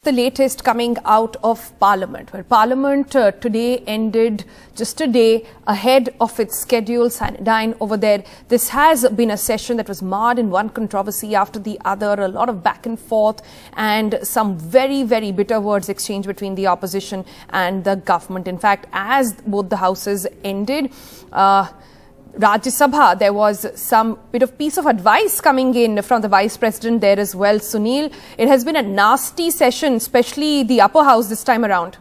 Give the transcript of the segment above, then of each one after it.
The latest coming out of Parliament, where Parliament today ended just a day ahead of its schedule. Dine over there. This has been a session that was marred in one controversy after the other, a lot of back and forth and some very, very bitter words exchanged between the opposition and the government. In fact, as both the houses ended, Rajya Sabha, there was some bit of piece of advice coming in from the Vice President there as well, Sunil. It has been a nasty session, especially the upper house this time around.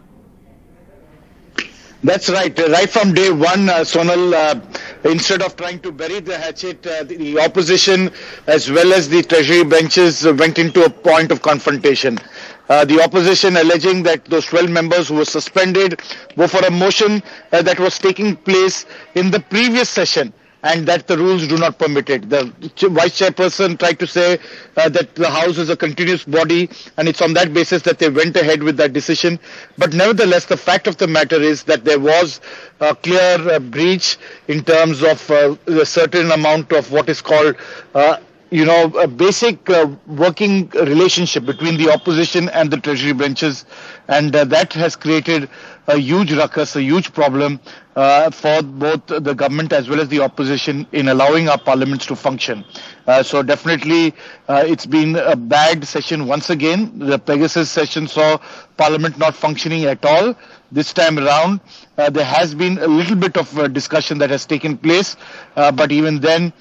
That's right. Right from day one, Sonal, instead of trying to bury the hatchet, the opposition as well as the Treasury benches went into a point of confrontation. The opposition alleging that those 12 members who were suspended were for a motion that was taking place in the previous session, and that the rules do not permit it. The vice chairperson tried to say that the House is a continuous body, and it's on that basis that they went ahead with that decision. But nevertheless, the fact of the matter is that there was a clear breach in terms of a certain amount of what is called a basic working relationship between the opposition and the Treasury benches, and that has created a huge ruckus, a huge problem for both the government as well as the opposition in allowing our parliaments to function. So definitely it's been a bad session once again. The Pegasus session saw Parliament not functioning at all. This time around, there has been a little bit of discussion that has taken place, but even then,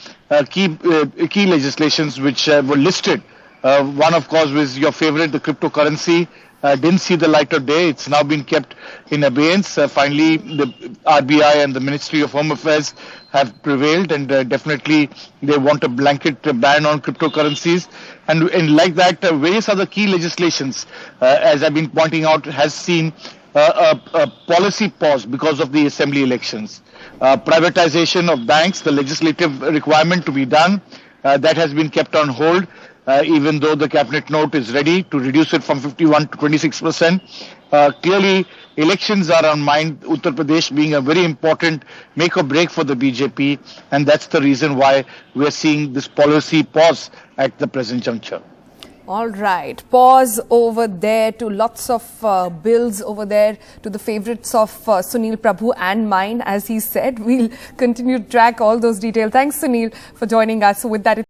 key legislations which were listed, one of course was your favorite, the cryptocurrency, didn't see the light of day. It's now been kept in abeyance. Finally, the RBI and the Ministry of Home Affairs have prevailed, and definitely they want a blanket ban on cryptocurrencies. And like that, various other key legislations, as I've been pointing out, has seen a policy pause because of the assembly elections. Privatization of banks, the legislative requirement to be done, that has been kept on hold. Even though the cabinet note is ready to reduce it from 51 to 26%. Clearly, elections are on mind, Uttar Pradesh being a very important make or break for the BJP, and that's the reason why we are seeing this policy pause at the present juncture. All right, pause over there to lots of bills over there to the favorites of Sunil Prabhu and mine, as he said. We'll continue to track all those details. Thanks, Sunil, for joining us. So with that,